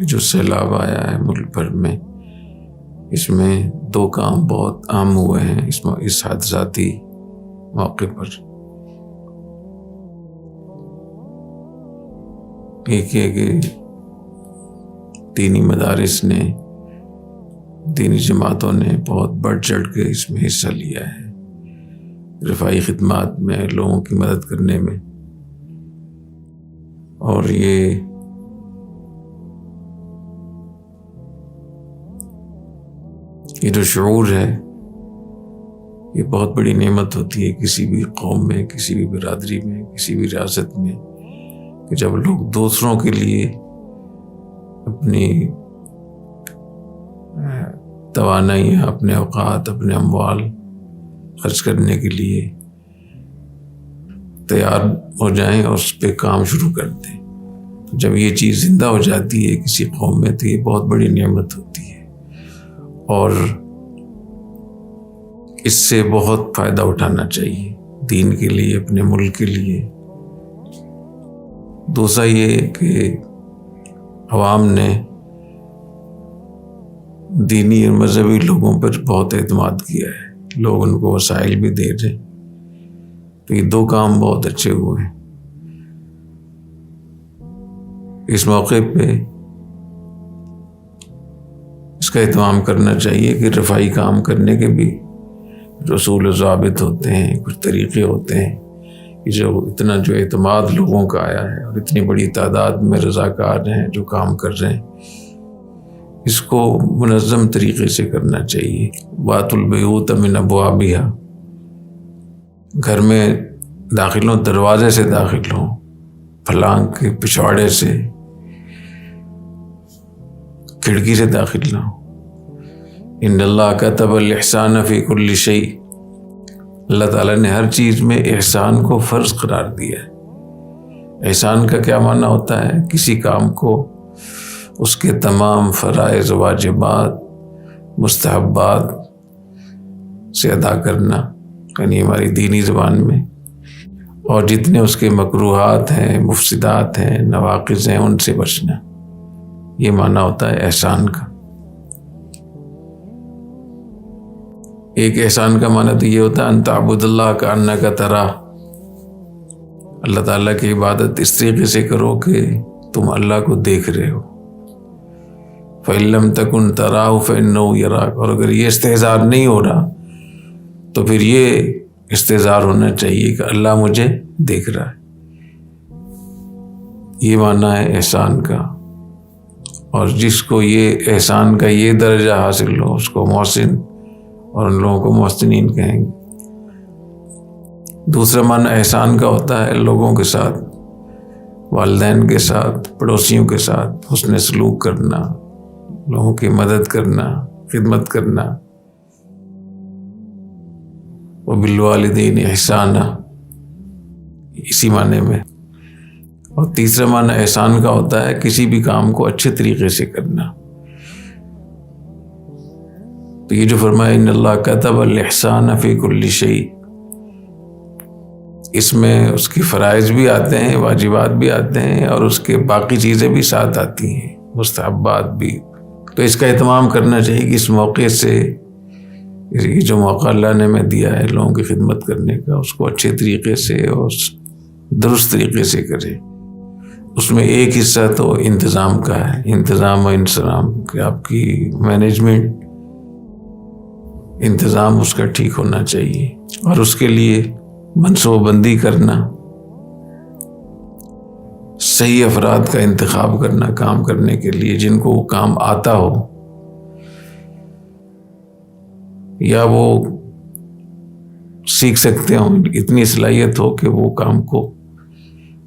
جو سیلاب آیا ہے ملک بھر میں، اس میں 2 کام بہت عام ہوئے ہیں اس حادثاتی موقع پر۔ ایک ہے کہ دینی مدارس نے، دینی جماعتوں نے بہت بڑھ چڑھ کے اس میں حصہ لیا ہے، رفاعی خدمات میں، لوگوں کی مدد کرنے میں، اور یہ جو شعور ہے یہ بہت بڑی نعمت ہوتی ہے کسی بھی قوم میں، کسی بھی برادری میں، کسی بھی ریاست میں، کہ جب لوگ دوسروں کے لیے اپنی توانائیاں، اپنے اوقات، اپنے اموال خرچ کرنے کے لیے تیار ہو جائیں اور اس پہ کام شروع کر دیں، جب یہ چیز زندہ ہو جاتی ہے کسی قوم میں تو یہ بہت بڑی نعمت ہوتی ہے، اور اس سے بہت فائدہ اٹھانا چاہیے دین کے لیے، اپنے ملک کے لیے۔ دوسرا یہ کہ عوام نے دینی اور مذہبی لوگوں پر بہت اعتماد کیا ہے، لوگ ان کو وسائل بھی دے رہے ہیں، تو یہ 2 کام بہت اچھے ہوئے ہیں۔ اس موقع پہ اس کا اہتمام کرنا چاہیے کہ رفاعی کام کرنے کے بھی رسول و ضابط ہوتے ہیں، کچھ طریقے ہوتے ہیں، کہ جو اتنا جو اعتماد لوگوں کا آیا ہے اور اتنی بڑی تعداد میں رضاکار ہیں جو کام کر رہے ہیں، اس کو منظم طریقے سے کرنا چاہیے۔ وَأْتُوا الْبُيُوتَ مِنْ أَبْوَابِهَا، گھر میں داخل ہوں دروازے سے داخل ہوں، پھلانگ کے پچھواڑے سے، کھڑکی سے داخل نہ ہوں۔ ان اللہ کتب الاحسان فی کل شیء، اللہ تعالیٰ نے ہر چیز میں احسان کو فرض قرار دیا ہے۔ احسان کا کیا معنی ہوتا ہے؟ کسی کام کو اس کے تمام فرائض، واجبات، مستحبات سے ادا کرنا، یعنی ہماری دینی زبان میں، اور جتنے اس کے مکروہات ہیں، مفسدات ہیں، نواقض ہیں، ان سے بچنا، یہ معنی ہوتا ہے احسان کا۔ ایک احسان کا معنی تو یہ ہوتا ہے ان تعبد اللہ کأنک تراہ، اللہ تعالیٰ کی عبادت اس طریقے سے کرو کہ تم اللہ کو دیکھ رہے ہو۔ فإن لم تکن تراہ فإنہ یراک، اور اگر یہ استحضار نہیں ہو رہا تو پھر یہ استحضار ہونا چاہیے کہ اللہ مجھے دیکھ رہا ہے۔ یہ معنی ہے احسان کا، اور جس کو یہ احسان کا یہ درجہ حاصل ہو اس کو محسن، اور ان لوگوں کو محسنین کہیں گے۔ دوسرا معنی احسان کا ہوتا ہے لوگوں کے ساتھ، والدین کے ساتھ، پڑوسیوں کے ساتھ حسن سلوک کرنا، لوگوں کی مدد کرنا، خدمت کرنا۔ وبالوالدین احسانا، اسی معنی میں۔ اور تیسرا معنی احسان کا ہوتا ہے کسی بھی کام کو اچھے طریقے سے کرنا۔ تو یہ جو فرمایا ان اللہ کتب الاحسان فی کل شیء، اس میں اس کی فرائض بھی آتے ہیں، واجبات بھی آتے ہیں، اور اس کے باقی چیزیں بھی ساتھ آتی ہیں، مستحبات بھی۔ تو اس کا اہتمام کرنا چاہیے کہ اس موقع سے، یہ جو موقع اللہ نے ہمیں دیا ہے لوگوں کی خدمت کرنے کا، اس کو اچھے طریقے سے اور درست طریقے سے کرے۔ اس میں ایک حصہ تو انتظام کا ہے، انتظام و انصرام، کہ آپ کی مینجمنٹ، انتظام اس کا ٹھیک ہونا چاہیے، اور اس کے لیے منصوبہ بندی کرنا، صحیح افراد کا انتخاب کرنا کام کرنے کے لیے، جن کو وہ کام آتا ہو یا وہ سیکھ سکتے ہوں، اتنی صلاحیت ہو کہ وہ کام کو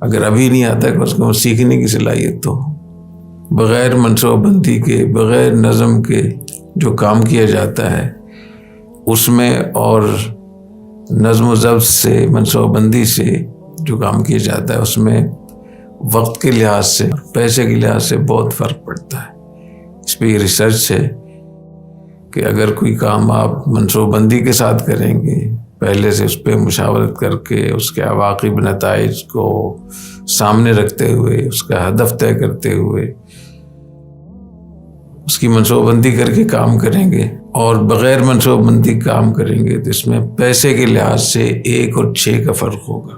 اگر ابھی نہیں آتا ہے اس کو سیکھنے کی صلاحیت ہو۔ بغیر منصوبہ بندی کے، بغیر نظم کے جو کام کیا جاتا ہے اس میں، اور نظم و ضبط سے، منصوبہ بندی سے جو کام کیا جاتا ہے اس میں وقت کے لحاظ سے، پیسے کے لحاظ سے بہت فرق پڑتا ہے۔ اس پہ یہ ریسرچ ہے کہ اگر کوئی کام آپ منصوبہ بندی کے ساتھ کریں گے، پہلے سے اس پہ مشاورت کر کے، اس کے عواقب نتائج کو سامنے رکھتے ہوئے، اس کا ہدف طے کرتے ہوئے، اس کی منصوبہ بندی کر کے کام کریں گے اور بغیر منصوبہ بندی کام کریں گے تو اس میں پیسے کے لحاظ سے 1 اور 6 کا فرق ہوگا۔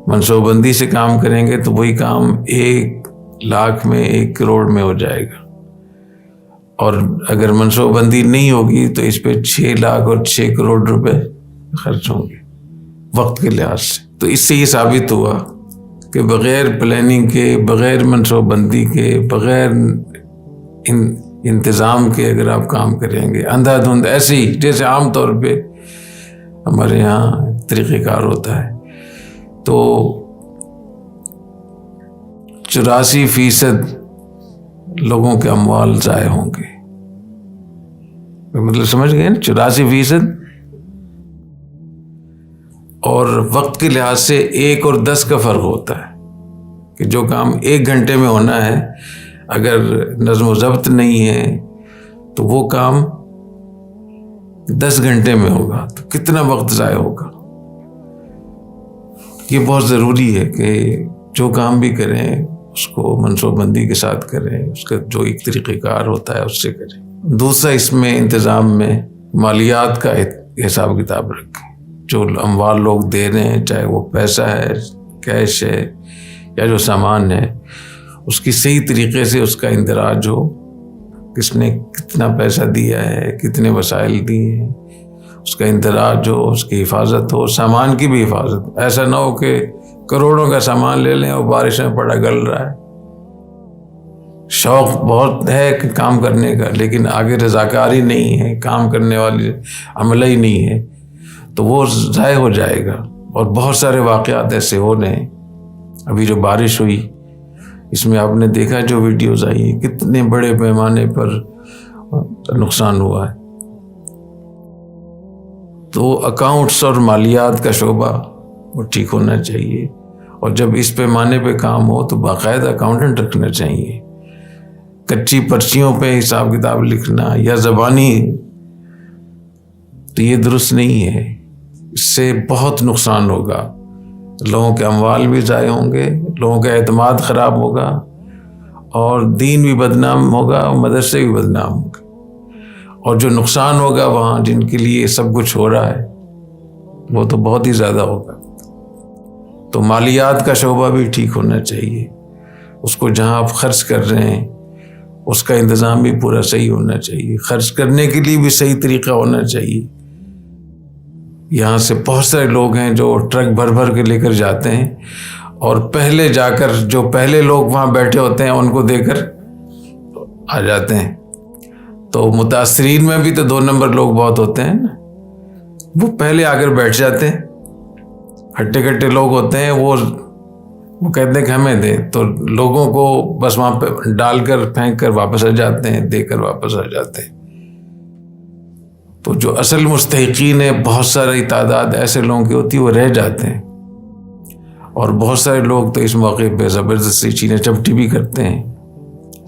منصوبہ بندی سے کام کریں گے تو وہی کام 1 لاکھ میں 1 کروڑ میں ہو جائے گا، اور اگر منصوبہ بندی نہیں ہوگی تو اس پہ 6 لاکھ اور 6 کروڑ روپے خرچ ہوں گے وقت کے لحاظ سے۔ تو اس سے یہ ثابت ہوا کہ بغیر پلاننگ کے، بغیر منصوبہ بندی کے، بغیر انتظام کے اگر آپ کام کریں گے اندھا دھند ایسے ہی جیسے عام طور پہ ہمارے یہاں طریقہ کار ہوتا ہے، تو 84% لوگوں کے اموال ضائع ہوں گے۔ مطلب سمجھ گئے نا، 84%، اور وقت کے لحاظ سے 1 اور 10 کا فرق ہوتا ہے کہ جو کام 1 گھنٹے میں ہونا ہے اگر نظم و ضبط نہیں ہے تو وہ کام 10 گھنٹے میں ہوگا، تو کتنا وقت ضائع ہوگا۔ یہ بہت ضروری ہے کہ جو کام بھی کریں اس کو منصوبہ بندی کے ساتھ کریں، اس کا جو ایک طریقہ کار ہوتا ہے اس سے کریں۔ دوسرا، اس میں انتظام میں مالیات کا حساب کتاب رکھیں۔ جو اموال لوگ دے رہے ہیں، چاہے وہ پیسہ ہے، کیش ہے یا جو سامان ہے، اس کی صحیح طریقے سے اس کا اندراج ہو، کس نے کتنا پیسہ دیا ہے، کتنے وسائل دیے ہیں، اس کا اندراج ہو، اس کی حفاظت ہو، سامان کی بھی حفاظت۔ ایسا نہ ہو کہ کروڑوں کا سامان لے لیں اور بارش میں پڑا گل رہا ہے۔ شوق بہت ہے کہ کام کرنے کا، لیکن آگے رضاکاری نہیں ہے، کام کرنے والی عملہ ہی نہیں ہے، تو وہ ضائع ہو جائے گا۔ اور بہت سارے واقعات ایسے ہو رہے ہیں۔ ابھی جو بارش ہوئی اس میں آپ نے دیکھا جو ویڈیوز آئی ہیں، کتنے بڑے پیمانے پر نقصان ہوا ہے۔ تو اکاؤنٹس اور مالیات کا شعبہ وہ ٹھیک ہونا چاہیے، اور جب اس پیمانے پہ کام ہو تو باقاعدہ اکاؤنٹنٹ رکھنا چاہیے۔ کچی پرچیوں پہ حساب کتاب لکھنا یا زبانی، تو یہ درست نہیں ہے، اس سے بہت نقصان ہوگا۔ لوگوں کے اموال بھی ضائع ہوں گے، لوگوں کا اعتماد خراب ہوگا، اور دین بھی بدنام ہوگا، اور مدرسے بھی بدنام ہوں گے، اور جو نقصان ہوگا وہاں جن کے لیے سب کچھ ہو رہا ہے وہ تو بہت ہی زیادہ ہوگا۔ تو مالیات کا شعبہ بھی ٹھیک ہونا چاہیے، اس کو جہاں آپ خرچ کر رہے ہیں اس کا انتظام بھی پورا صحیح ہونا چاہیے، خرچ کرنے کے لیے بھی صحیح طریقہ ہونا چاہیے۔ یہاں سے بہت سارے لوگ ہیں جو ٹرک بھر بھر کے لے کر جاتے ہیں، اور پہلے جا کر جو پہلے لوگ وہاں بیٹھے ہوتے ہیں ان کو دے کر آ جاتے ہیں۔ تو متاثرین میں بھی تو 2 نمبر لوگ بہت ہوتے ہیں نا، وہ پہلے آ کر بیٹھ جاتے ہیں، ہٹے کٹے لوگ ہوتے ہیں، وہ کہتے ہیں کہ ہمیں دیں، تو لوگوں کو بس وہاں پہ ڈال کر پھینک کر واپس آ جاتے ہیں، دے کر واپس آ جاتے ہیں۔ تو جو اصل مستحقین ہے، بہت ساری تعداد ایسے لوگوں کی ہوتی ہے، وہ رہ جاتے ہیں، اور بہت سارے لوگ تو اس موقع پہ زبردستی چھینے چپٹی بھی کرتے ہیں،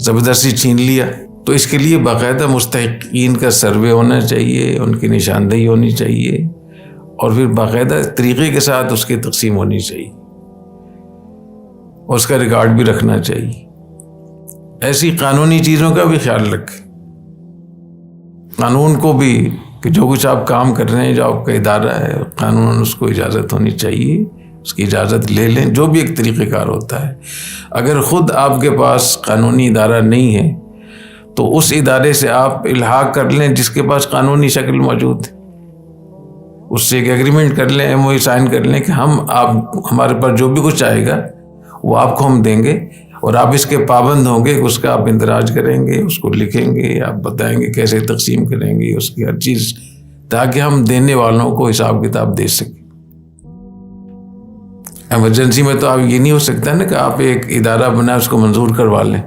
زبردستی چھین لیا۔ تو اس کے لیے باقاعدہ مستحقین کا سروے ہونا چاہیے، ان کی نشاندہی ہونی چاہیے، اور پھر باقاعدہ طریقے کے ساتھ اس کی تقسیم ہونی چاہیے، اور اس کا ریکارڈ بھی رکھنا چاہیے۔ ایسی قانونی چیزوں کا بھی خیال رکھیں، قانون کو بھی، کہ جو کچھ آپ کام کر رہے ہیں، جو آپ کا ادارہ ہے، قانون اس کو اجازت ہونی چاہیے، اس کی اجازت لے لیں، جو بھی ایک طریقہ کار ہوتا ہے۔ اگر خود آپ کے پاس قانونی ادارہ نہیں ہے تو اس ادارے سے آپ الحاق کر لیں جس کے پاس قانونی شکل موجود ہے، اس سے ایک ایگریمنٹ کر لیں، MOU سائن کر لیں کہ ہمارے پاس جو بھی کچھ آئے گا وہ آپ کو ہم دیں گے، اور آپ اس کے پابند ہوں گے، اس کا آپ اندراج کریں گے، اس کو لکھیں گے، آپ بتائیں گے کیسے تقسیم کریں گے اس کی ہر چیز، تاکہ ہم دینے والوں کو حساب کتاب دے سکیں۔ ایمرجنسی میں تو آپ یہ نہیں ہو سکتا نا کہ آپ ایک ادارہ بنائیں اس کو منظور کروا لیں،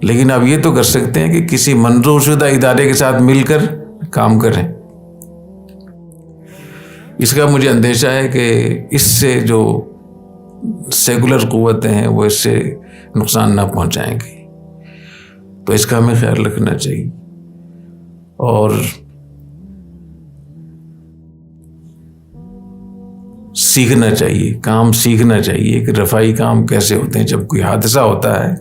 لیکن آپ یہ تو کر سکتے ہیں کہ کسی منظور شدہ ادارے کے ساتھ مل کر کام کریں۔ اس کا مجھے اندیشہ ہے کہ اس سے جو سیکولر قوتیں ہیں وہ اس سے نقصان نہ پہنچائیں گی، تو اس کا ہمیں خیال رکھنا چاہیے۔ اور سیکھنا چاہیے، کام سیکھنا چاہیے کہ رفائی کام کیسے ہوتے ہیں۔ جب کوئی حادثہ ہوتا ہے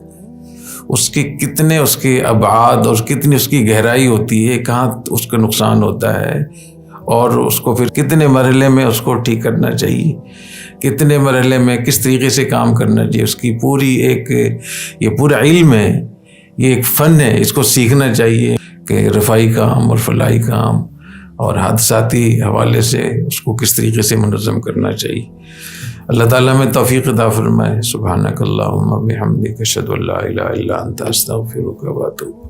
اس کی کتنے اس کے ابعاد اور کتنی اس کی گہرائی ہوتی ہے، کہاں اس کا نقصان ہوتا ہے، اور اس کو پھر کتنے مرحلے میں اس کو ٹھیک کرنا چاہیے، کتنے مرحلے میں کس طریقے سے کام کرنا چاہیے، اس کی پوری ایک یہ پورا علم ہے، یہ ایک فن ہے، اس کو سیکھنا چاہیے کہ رفائی کام اور فلاحی کام اور حادثاتی حوالے سے اس کو کس طریقے سے منظم کرنا چاہیے۔ اللہ تعالیٰ میں توفیق عطا فرمائے۔ سبحانک اللہم و بحمدک، اشہد ان لا الہ الا انت، استغفرک و اتوب۔